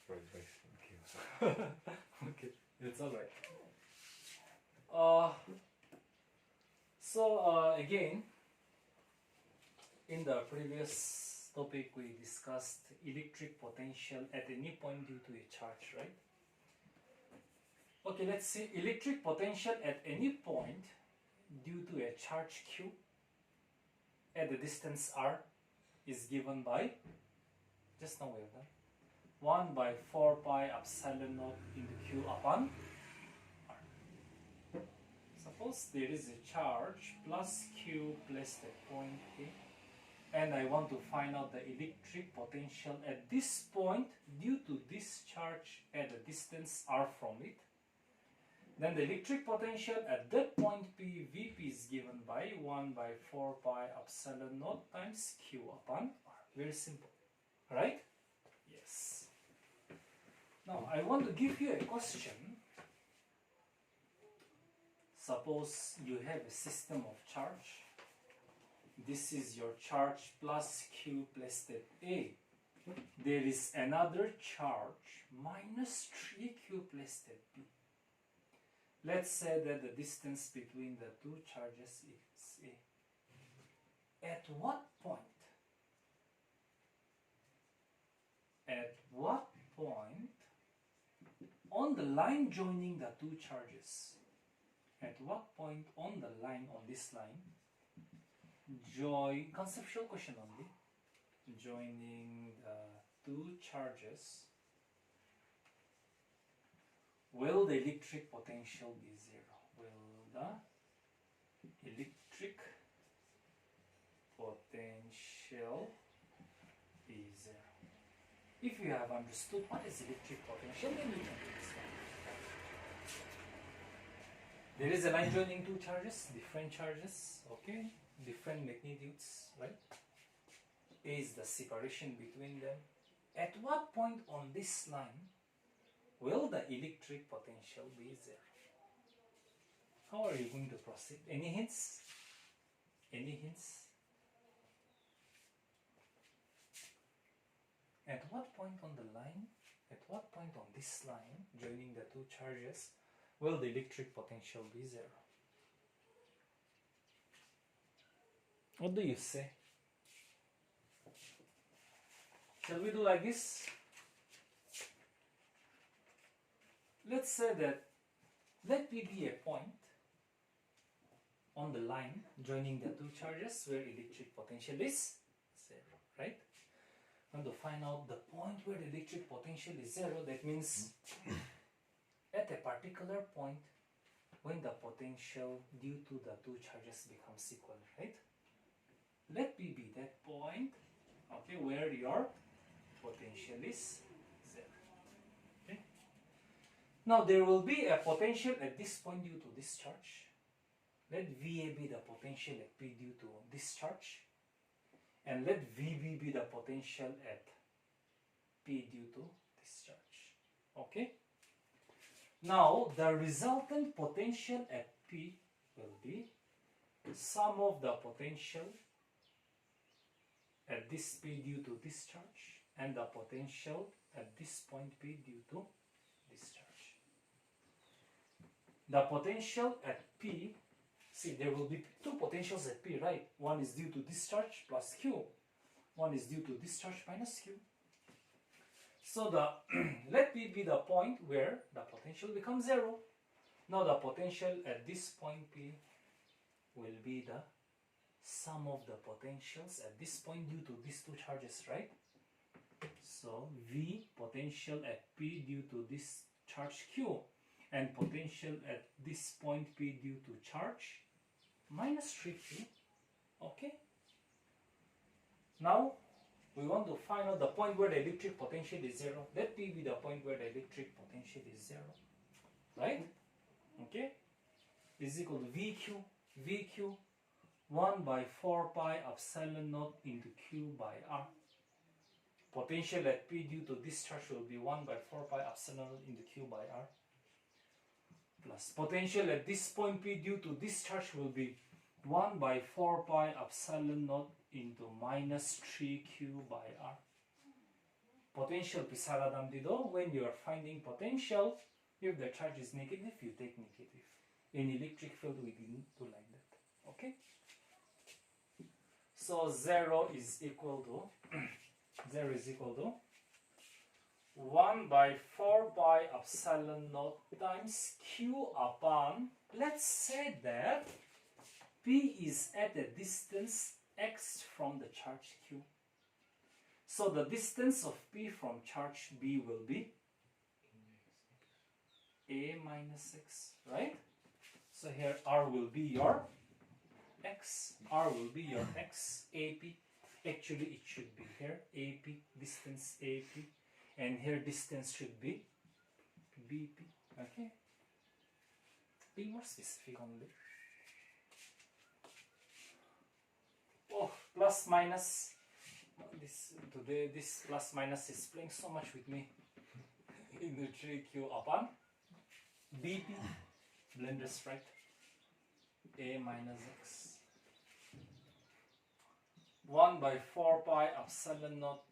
surprised by Q. Okay, it's alright. Again, in the previous topic we discussed electric potential at any point due to a charge, right? Okay, let's see electric potential at any point due to a charge Q at the distance r is given by, just now we have done, 1 by 4 pi epsilon naught into Q upon r. Suppose there is a charge plus Q placed at point A, and I want to find out the electric potential at this point due to this charge at a distance r from it. Then the electric potential at that point P, Vp is given by 1 by 4 pi epsilon naught times Q upon R. Very simple, right? Yes. Now I want to give you a question. Suppose you have a system of charge. This is your charge plus Q placed at A. There is another charge minus 3Q placed at B. Let's say that the distance between the two charges is A. At what point on the line joining the two charges, at what point on the line, on this line, conceptual question only, joining the two charges, will the electric potential be zero? Will the electric potential be zero? If you have understood what is electric potential, then you can do this one. There is a line joining two charges, different charges, okay, different magnitudes, right? A is the separation between them. At what point on this line will the electric potential be zero? How are you going to proceed? Any hints? Any hints? At what point on the line, at what point on this line, joining the two charges, will the electric potential be zero? What do you say? Shall we do like this? Let's say that let P be a point on the line joining the two charges where electric potential is zero, right? I want to find out the point where the electric potential is zero. That means at a particular point when the potential due to the two charges becomes equal, right? Let P be that point, okay, where your potential is zero. Okay. Now there will be a potential at this point due to this charge. Let VA be the potential at P due to this charge, and let VB be the potential at P due to this charge. Okay? Now the resultant potential at P will be sum of the potential at this P due to this charge and the potential at this point P due to this charge. The potential at P, see, there will be two potentials at P, right? One is due to discharge plus Q. One is due to discharge minus Q. So let P be the point where the potential becomes zero. Now the potential at this point P will be the sum of the potentials at this point due to these two charges, right? So V potential at P due to this charge Q, and potential at this point P due to charge minus 3Q. Okay? Now we want to find out the point where the electric potential is zero. Let P be the point where the electric potential is zero. Right? Okay? Is equal to VQ 1 by 4 pi epsilon naught into Q by R. Potential at P due to discharge will be 1 by 4 pi epsilon naught into Q by R. Plus potential at this point P due to discharge will be 1 by 4 pi epsilon naught into minus 3Q by R. potential pisaradam dido, when you are finding potential, if the charge is negative, you take negative. In electric field, we didn't do like that. Okay? So 0 is equal to 0 is equal to 1 by 4 pi epsilon naught times q upon, let's say that p is at a distance x from the charge q. So the distance of p from charge b will be a minus x, right? So here r will be your x, r will be your x, ap. Actually it should be here ap, distance ap, and here distance should be bp. Okay, be more specific only. Oh, plus minus, this today this plus minus is playing so much with me. In the 3q upon bp, blenders, right? A minus x 1 by 4 pi epsilon naught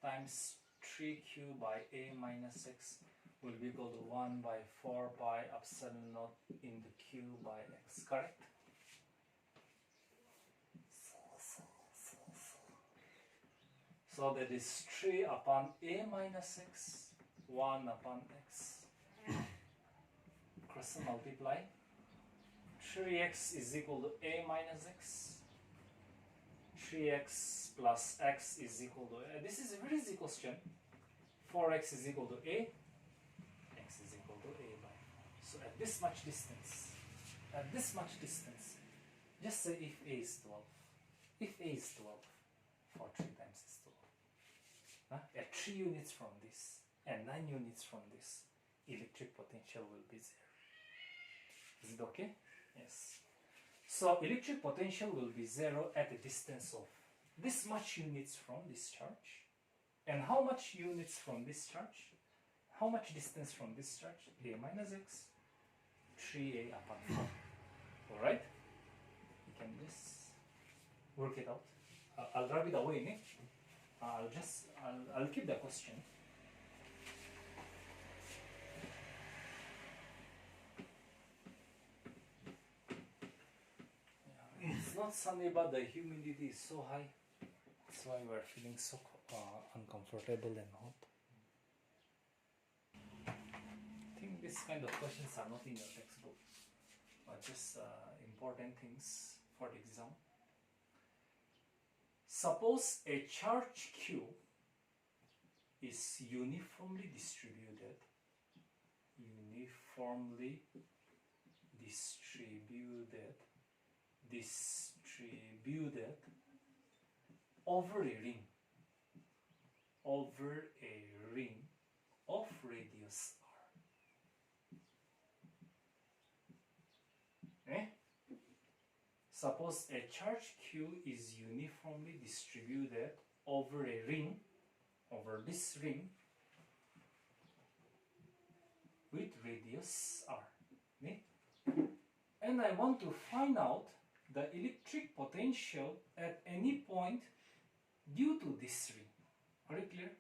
times 3q by a minus x will be equal to 1 by 4 pi epsilon naught into q by x, correct? So that is 3 upon a minus x, 1 upon x. Cross multiply. 3x is equal to a minus x. 3x plus x is equal to this is a very easy question. 4x is equal to a, x is equal to a by 4. So at this much distance, just say if a is 12. If a is 12, 4 3 times is 12. At 3 units from this and 9 units from this, electric potential will be 0. Is it okay? Yes. So electric potential will be 0 at a distance of this much units from this charge. And how much units from this charge? How much distance from this charge? A minus x, 3a upon 4. Alright? You can just work it out. I'll rub it away, ne? I'll keep the question. It's not sunny, but the humidity is so high. That's why we're feeling so uncomfortable and hot. I think this kind of questions are not in your textbook, but just important things for the exam. Suppose a charge Q is uniformly distributed over a ring of radius r. Suppose a charge Q is uniformly distributed over a ring, over this ring with radius r. And I want to find out the electric potential at any point due to this ring. Are you clear?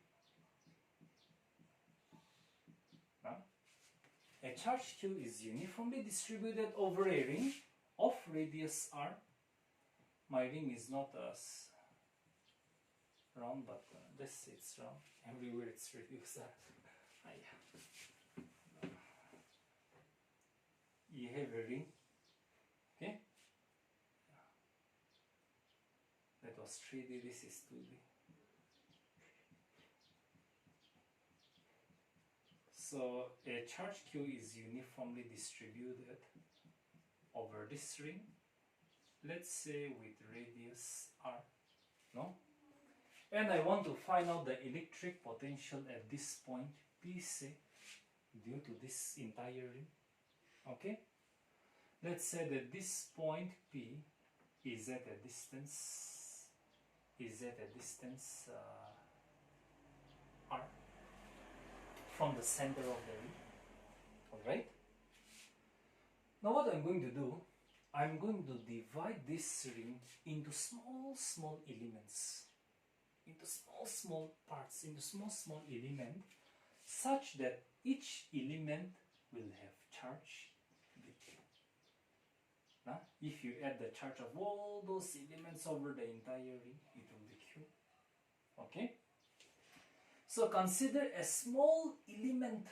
A charge Q is uniformly distributed over a ring of radius r. My ring is not as round, but let's say it's round. Everywhere it's radius r. You have a ring, okay? That was 3D, this is 2D. So a charge Q is uniformly distributed over this ring, let's say with radius r, no? And I want to find out the electric potential at this point P, say, due to this entire ring. Okay, let's say that this point P is at a distance r from the center of the ring. Alright, now what I'm going to do, I'm going to divide this ring into small elements. into small parts, into small element, such that each element will have charge dq. Now, if you add the charge of all those elements over the entire ring, it will be q. Okay? So consider a small element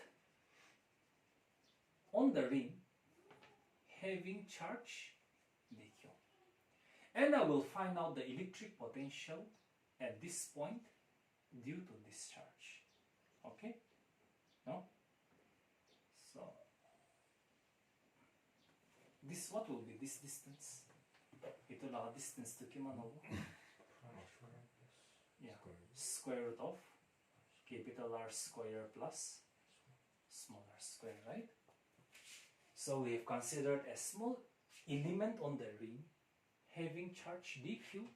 on the ring having charge dq. And I will find out the electric potential at this point due to this charge. Okay? No? So, this what will be this distance? Ito distance to Kimanovo. Yeah. Square root of capital R square plus small r square, right? So we have considered a small element on the ring having charge dq,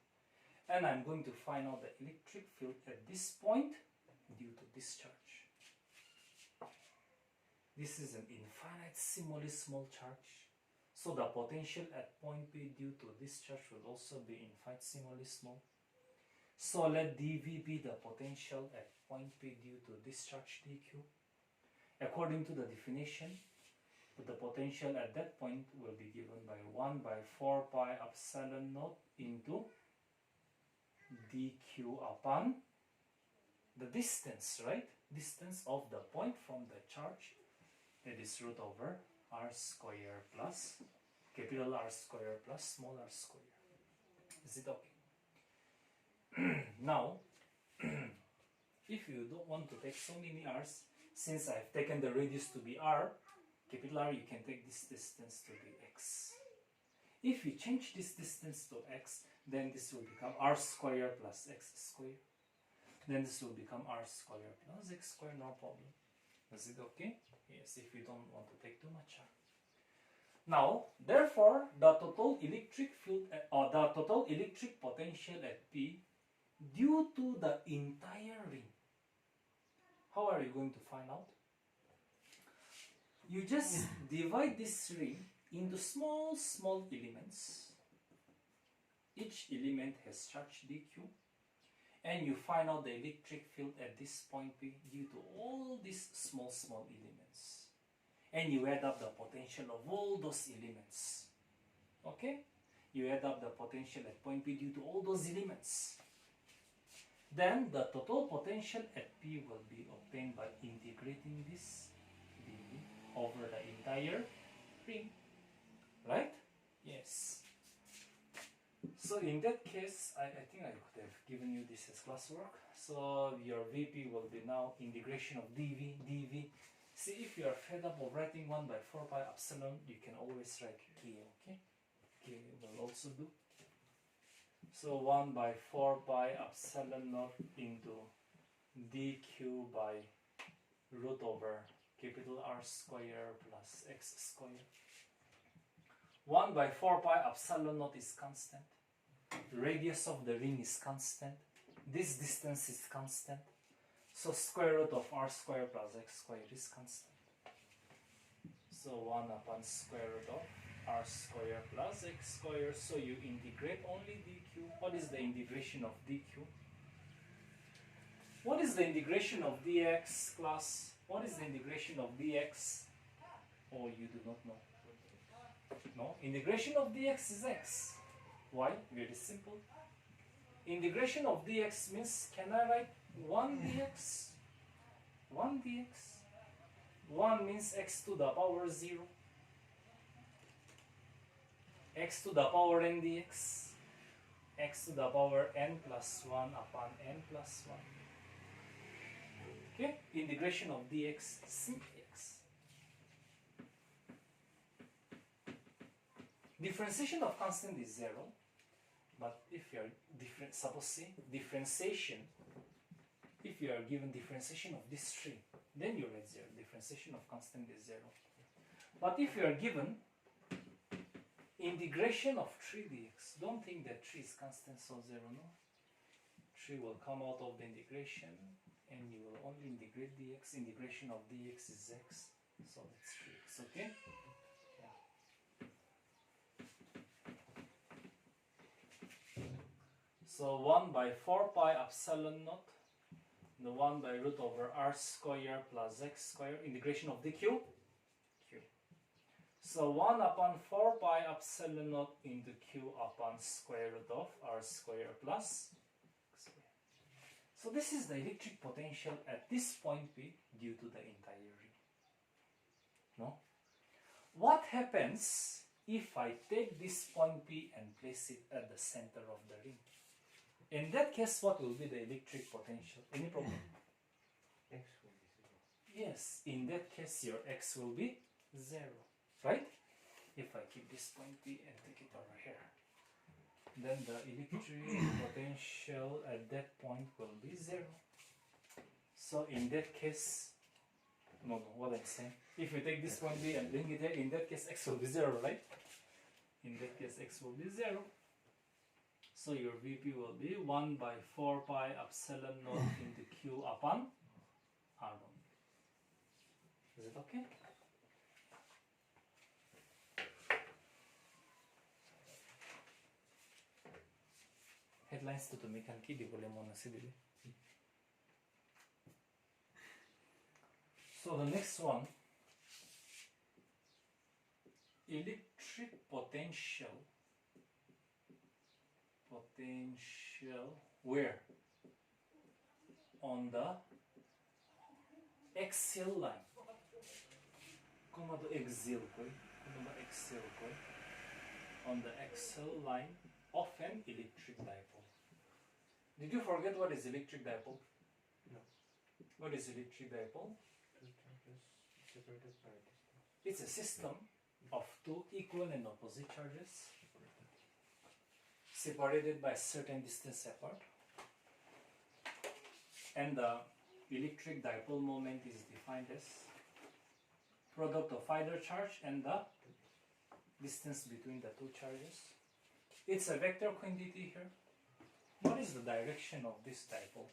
and I'm going to find out the electric field at this point due to this charge. This is an infinitesimally small charge, so the potential at point P due to this charge will also be infinitesimally small. So let dV be the potential at point P due to this charge dq. According to the definition, the potential at that point will be given by 1 by 4 pi epsilon naught into dq upon the distance, right? Distance of the point from the charge, that is root over r square plus capital R square plus small r square. Is it okay? Now, if you don't want to take so many r's, since I've taken the radius to be r, capital R, you can take this distance to be x. If you change this distance to x, then this will become r square plus x square. Then this will become r square plus x square, no problem. Is it okay? Yes, if you don't want to take too much r. Now, therefore, the total electric field or the total electric potential at P due to the entire ring. How are you going to find out? You just divide this ring into small elements. Each element has charge dq, and you find out the electric field at this point P due to all these small elements. And you add up the potential of all those elements. Okay? You add up the potential at point P due to all those elements. Then the total potential at P will be obtained by integrating this dV over the entire ring. Right? Yes. So in that case, I think I could have given you this as classwork. So your VP will be now integration of dV. See, if you are fed up of writing 1 by 4 pi epsilon, you can always write K, okay? K will also do. So 1 by 4 pi epsilon naught into dq by root over capital R square plus x square. 1 by 4 pi epsilon naught is constant. Radius of the ring is constant. This distance is constant. So square root of r square plus x square is constant. So 1 upon square root of r square plus x square. So you integrate only dq. What is the integration of dq? What is the integration of dx, class? What is the integration of dx? Oh, you do not know. No, integration of dx is x. Why? Very simple. Integration of dx means, can I write 1 dx? 1 dx. 1 means x to the power 0. X to the power n dx. X to the power n plus 1 upon n plus 1. Okay? Integration of dx, simply x. Differentiation of constant is 0. But if you are differentiation, if you are given differentiation of this tree, then you write 0. Differentiation of constant is 0. But if you are given integration of 3 dx, don't think that 3 is constant, so 0, no. 3 will come out of the integration, and you will only integrate dx. Integration of dx is x, so that's 3x, okay? So 1 by 4 pi epsilon naught, the 1 by root over r square plus x square, integration of the q. So 1 upon 4 pi epsilon naught into q upon square root of r square plus x square. So this is the electric potential at this point P due to the entire ring. No? What happens if I take this point P and place it at the center of the ring? In that case, what will be the electric potential? Any problem? X will be 0. Yes, in that case your x will be 0, right? If I keep this point P and take it over here, then the electric potential at that point will be 0. So in that case, no, what I'm saying, if we take this point B and bring it here, in that case x will be 0, right? In that case x will be 0. So your Vp will be 1 by 4 pi epsilon naught into q upon r1. Is it okay? Headlines to mechanical Dipole monocidally. So the next one, electric potential where? On the axial line. Como do axial koi? Como do axial koi? On the axial line of an electric dipole. Did you forget what is electric dipole? No. What is electric dipole? Two charges separated by distance. It's a system of two equal and opposite charges separated by a certain distance apart, and the electric dipole moment is defined as product of either charge and the distance between the two charges. It's a vector quantity here. What is the direction of this dipole?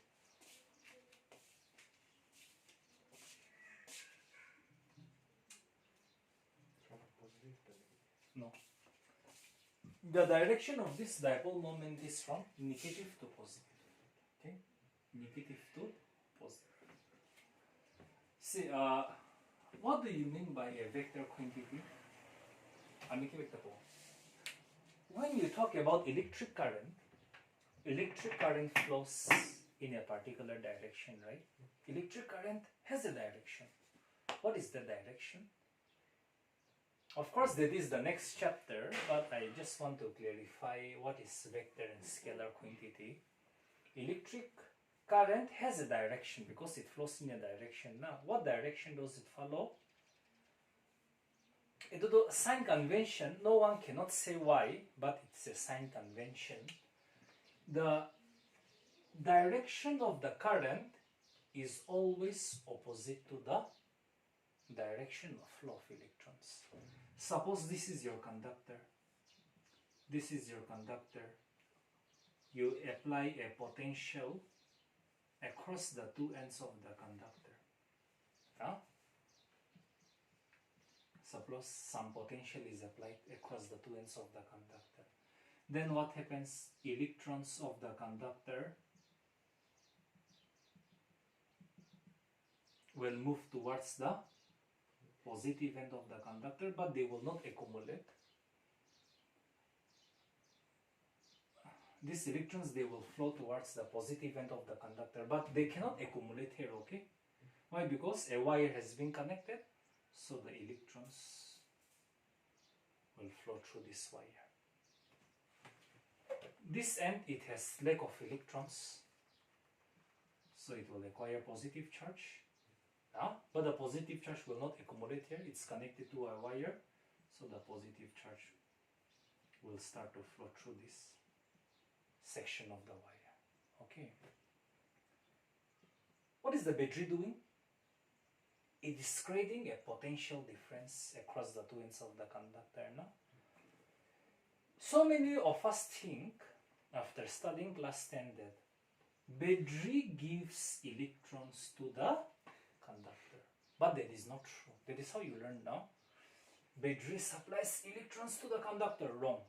From positive to negative. No. The direction of this dipole moment is from negative to positive. Okay? Negative to positive. See, what do you mean by a vector quantity? When you talk about electric current flows in a particular direction, right? Electric current has a direction. What is the direction? Of course, that is the next chapter, but I just want to clarify what is vector and scalar quantity. Electric current has a direction because it flows in a direction. Now, what direction does it follow? It is a sign convention. No one cannot say why, but it's a sign convention. The direction of the current is always opposite to the direction of flow of electrons. Suppose this is your conductor. This is your conductor. You apply a potential across the two ends of the conductor. Huh? Suppose some potential is applied across the two ends of the conductor. Then what happens? Electrons of the conductor will move towards the positive end of the conductor, but they will not accumulate. These electrons, they will flow towards the positive end of the conductor, but they cannot accumulate here, okay? Why? Because a wire has been connected, so the electrons will flow through this wire. This end, it has lack of electrons, so it will acquire positive charge. But the positive charge will not accumulate here, it's connected to a wire, so the positive charge will start to flow through this section of the wire. Okay. What is the battery doing? It is creating a potential difference across the two ends of the conductor. No? So many of us think, after studying class 10, that battery gives electrons to the conductor. But that is not true. That is how you learn now. Battery supplies electrons to the conductor. Wrong.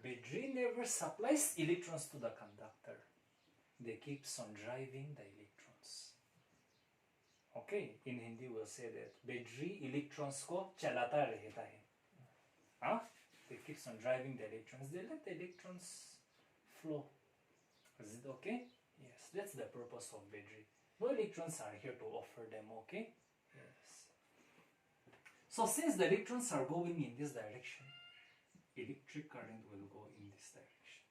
battery never supplies electrons to the conductor. They keeps on driving the electrons. Okay, in Hindi we'll say that battery electrons ko chalata रहता है. Huh? They keeps on driving the electrons. They let the electrons flow. Is it okay? Yes, that's the purpose of battery. No electrons are here to offer them, okay? Yes. So since the electrons are going in this direction, electric current will go in this direction.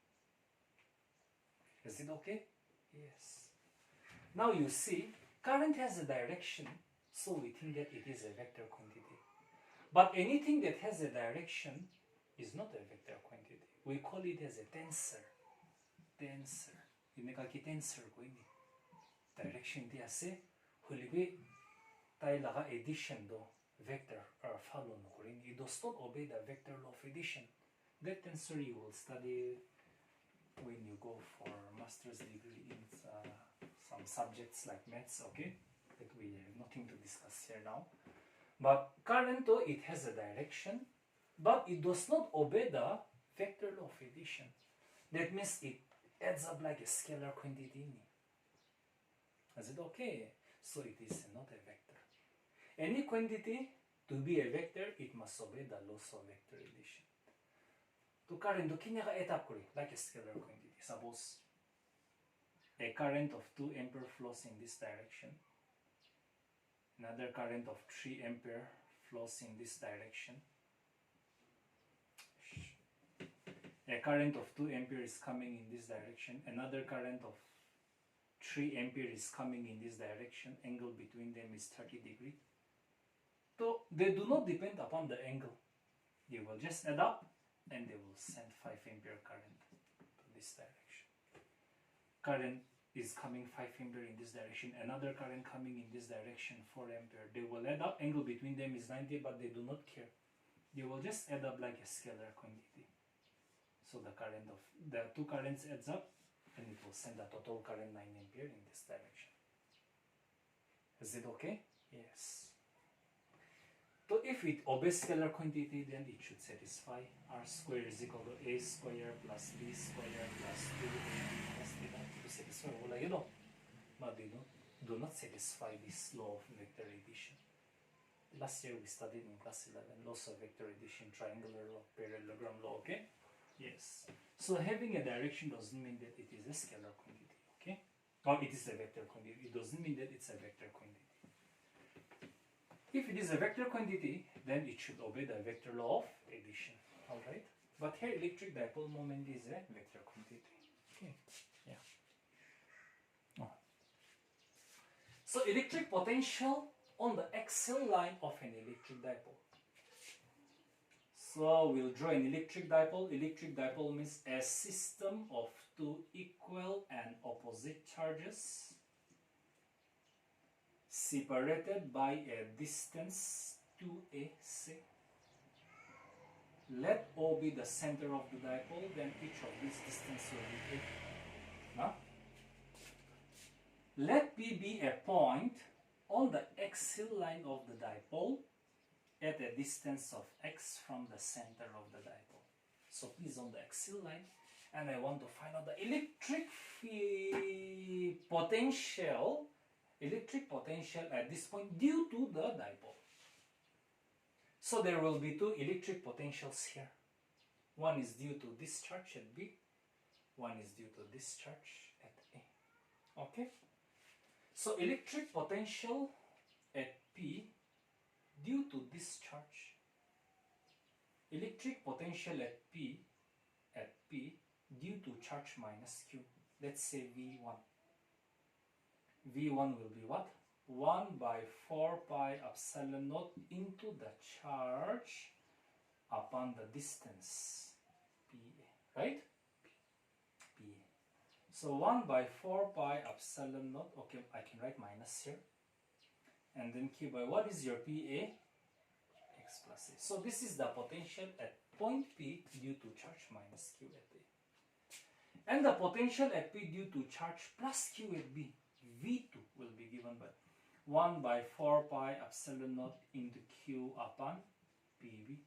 Is it okay? Yes. Now you see, current has a direction, so we think that it is a vector quantity. But anything that has a direction is not a vector quantity. We call it as a tensor. Tensor. इनका की tensor कोई नहीं. Direction दिया से हुलिबे ताई लगा addition दो vector or follow no करें. It does not obey the vector law of addition. That tensor you will study when you go for master's degree in some subjects like maths. Okay, that we have nothing to discuss here now. But current though it has a direction, but it does not obey the vector law of addition. That means it adds up like a scalar quantity. Is it okay? So it is not a vector. Any quantity to be a vector, it must obey the laws of vector addition. To current to kinya add up like a scalar quantity. Suppose a current of 2 ampere flows in this direction. Another current of 3 ampere flows in this direction. A current of 2 ampere is coming in this direction. Another current of 3 ampere is coming in this direction. Angle between them is 30 degrees. So they do not depend upon the angle. They will just add up and they will send 5 ampere current to this direction. Current is coming 5 ampere in this direction. Another current coming in this direction 4 ampere. They will add up. Angle between them is 90, but they do not care. They will just add up like a scalar quantity. So the current of the 2 currents adds up and it will send a total current 9 ampere in this direction. Is it okay? Yes. So if it obeys scalar quantity, then it should satisfy r square is equal to a square plus b square plus 2ab plus theta to satisfy all you know. But they do not satisfy this law of vector addition. Last year we studied in class 11 laws of vector addition, triangular law, parallelogram law, okay? Yes. So having a direction doesn't mean that it is a scalar quantity, okay? Or it is a vector quantity. It doesn't mean that it's a vector quantity. If it is a vector quantity, then it should obey the vector law of addition, alright? But here electric dipole moment is a vector quantity, okay? Yeah. Oh. So electric potential on the axial line of an electric dipole. So we'll draw an electric dipole. Electric dipole means a system of 2 equal and opposite charges separated by a distance 2a, say. Let O be the center of the dipole, then each of these distances will be a. Huh? Let P be a point on the axial line of the dipole at a distance of x from the center of the dipole. So P is on the axial line, and I want to find out the electric potential at this point due to the dipole. So there will be 2 electric potentials here. One is due to this charge at B, one is due to this charge at A. Okay? So electric potential at P due to this charge, electric potential at P due to charge minus Q, let's say V1. V1 will be what? 1 by 4 pi epsilon naught into the charge upon the distance PA, right? PA. So 1 by 4 pi epsilon naught, okay, I can write minus here. And then Q by what is your PA? X plus A. So this is the potential at point P due to charge minus Q at A. And the potential at P due to charge plus Q at B, V2 will be given by 1 by 4 pi epsilon naught into Q upon PB.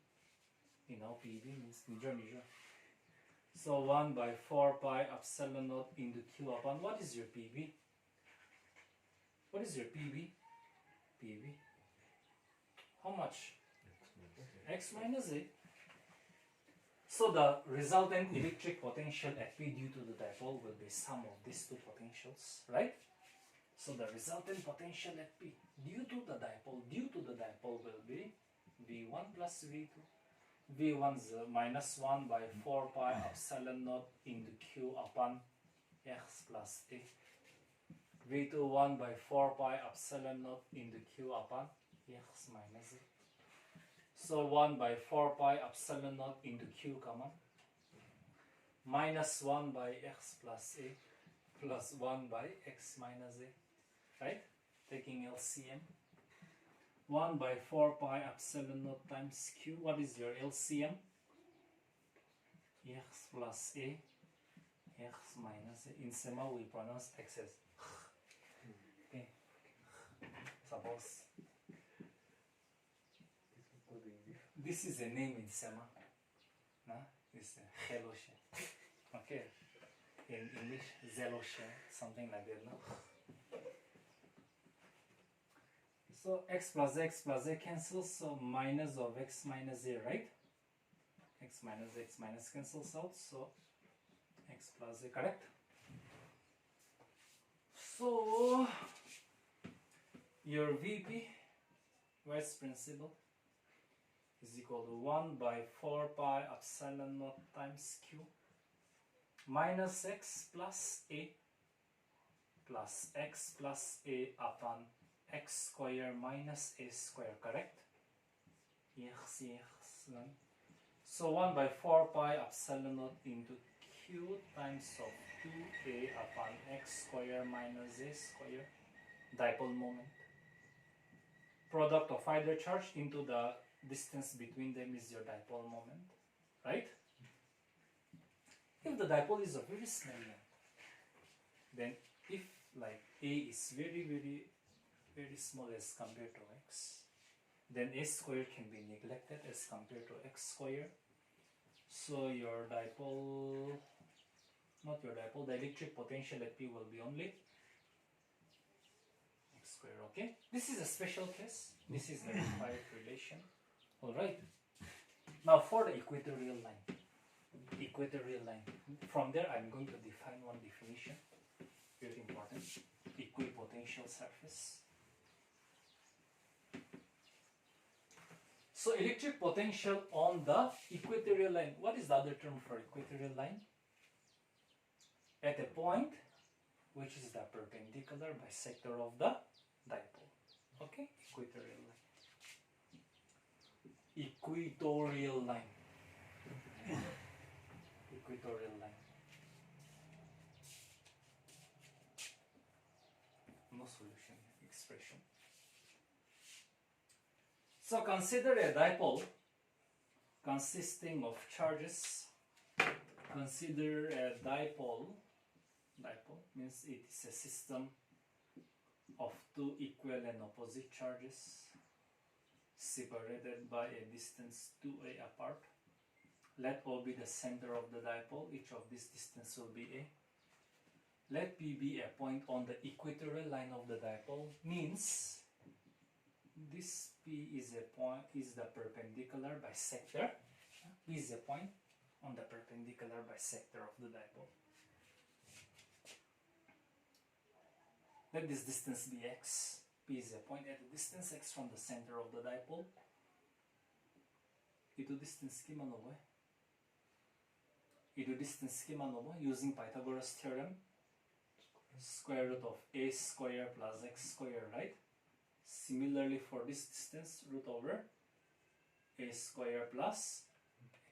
You know, PB means measure. So 1 by 4 pi epsilon naught into Q upon, what is your PV? What is your PV? PV. How much? X minus A. So the resultant electric potential at P due to the dipole will be sum of these two potentials, right? So the resultant potential at P due to the dipole will be V1 plus V2. V1 is minus 1 by 4 pi epsilon naught into Q upon X plus A. V2 1 by 4 pi epsilon naught into Q upon X minus A. So 1 by 4 pi epsilon naught into Q common. Minus 1 by X plus A plus 1 by X minus A. Right? Taking LCM. 1 by 4 pi epsilon naught times Q. What is your LCM? X plus A, X minus A. In SEMA we pronounce X as okay. Suppose this is a name in SEMA. No? It's a Heloshe. Okay. In English, Zeloshe, something like that, no? So X plus A cancels, so minus of X minus A, right? X minus cancels out, so X plus A, correct? So your VP, vice principal, is equal to 1 by 4 pi epsilon naught times Q minus X plus A plus X plus A upon X square minus A square, correct? Yes. So 1 by 4 pi epsilon naught into Q times of 2A upon X square minus A square, dipole moment. Product of either charge into the distance between them is your dipole moment, right? If the dipole is a very small length, then if like A is very small as compared to X, then A square can be neglected as compared to X square. So your dipole, not your dipole, the electric potential at P will be only X square, okay? This is a special case. This is the required relation. Alright. Now for the equatorial line. From there I'm going to define one definition. Very important. Equipotential surface. So electric potential on the equatorial line. What is the other term for equatorial line? At a point which is the perpendicular bisector of the dipole. Okay? Equatorial line. Equatorial line. Equatorial line. No solution expression. So consider a dipole consisting of charges. Consider a dipole. Dipole means it is a system of two equal and opposite charges separated by a distance 2A apart. Let O be the center of the dipole. Each of this distance will be A. Let P be a point on the equatorial line of the dipole. Means this P is a point, is the perpendicular bisector. P is a point on the perpendicular bisector of the dipole. Let this distance be X. P is a point at a distance X from the center of the dipole. Itu distance schema nobo. Itu distance schema nobo using Pythagoras theorem. Square root of A square plus X square, right? Similarly for this distance, root over A square plus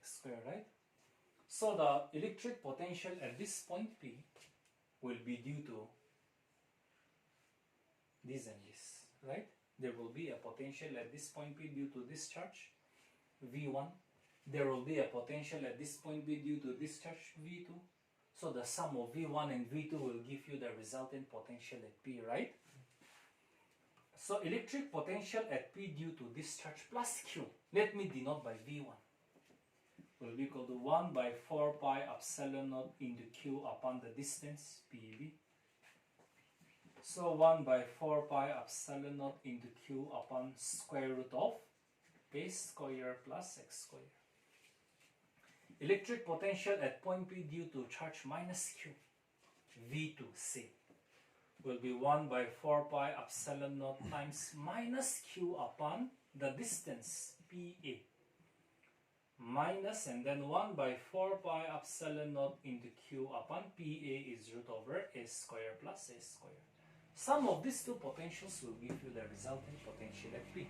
X square, right? So the electric potential at this point P will be due to this and this, right? There will be a potential at this point P due to this charge, V1. There will be a potential at this point P due to this charge, V2. So the sum of V1 and V2 will give you the resultant potential at P, right? So electric potential at P due to this charge plus Q. Let me denote by V1. will be equal to 1 by 4 pi epsilon naught into q upon the distance PV. So 1 by 4 pi epsilon naught into q upon square root of a square plus x square. Electric potential at point P due to charge minus q, V2C, will be 1 by 4 pi epsilon naught times minus q upon the distance PA, minus and then 1 by 4 pi epsilon naught into q upon PA is root over a square plus a square. Sum of these two potentials will give you the resultant potential at P.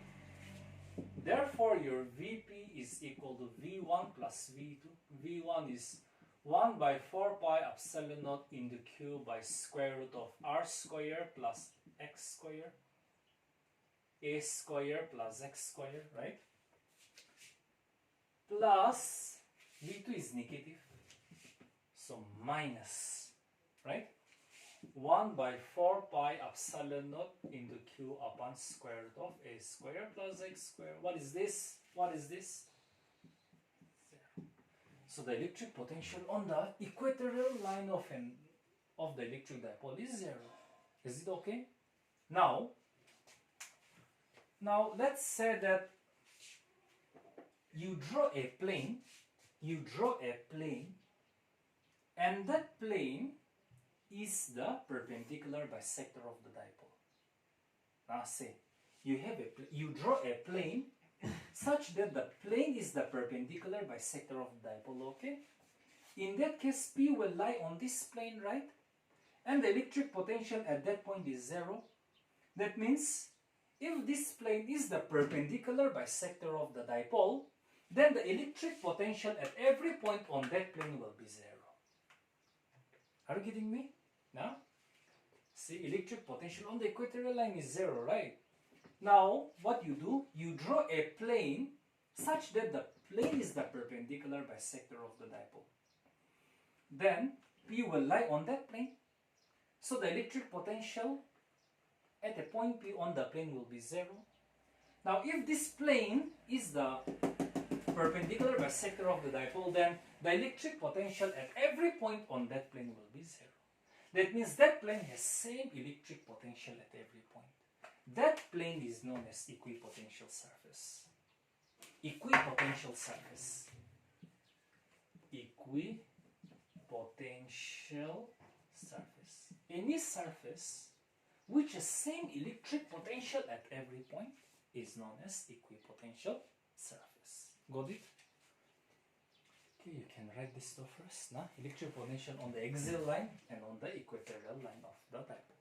Therefore, your Vp is equal to V1 plus V2. V1 is 1 by 4 pi epsilon naught into q by square root of r square plus x square, a square plus x square, right? Plus V2 is negative, so minus, right? 1 by 4 pi epsilon naught into q upon square root of a square plus x square. What is this? What is this? Zero. So the electric potential on the equatorial line of the electric dipole is 0. Is it okay? Now let's say that you draw a plane, and that plane is the perpendicular bisector of the dipole. Now say you draw a plane such that the plane is the perpendicular bisector of the dipole, okay? In that case, P will lie on this plane, right? And the electric potential at that point is 0. That means if this plane is the perpendicular bisector of the dipole, then the electric potential at every point on that plane will be 0. Are you getting me? Now, see, electric potential on the equatorial line is 0, right? Now, what you do, you draw a plane such that the plane is the perpendicular bisector of the dipole. Then, P will lie on that plane. So, the electric potential at a point P on the plane will be 0. Now, if this plane is the perpendicular bisector of the dipole, then the electric potential at every point on that plane will be 0. That means that plane has same electric potential at every point. That plane is known as equipotential surface. Equipotential surface. Equipotential surface. Any surface which has same electric potential at every point is known as equipotential surface. Got it? Okay, you can write this stuff first. Now, electric potential on the axial line and on the equatorial line of the dipole.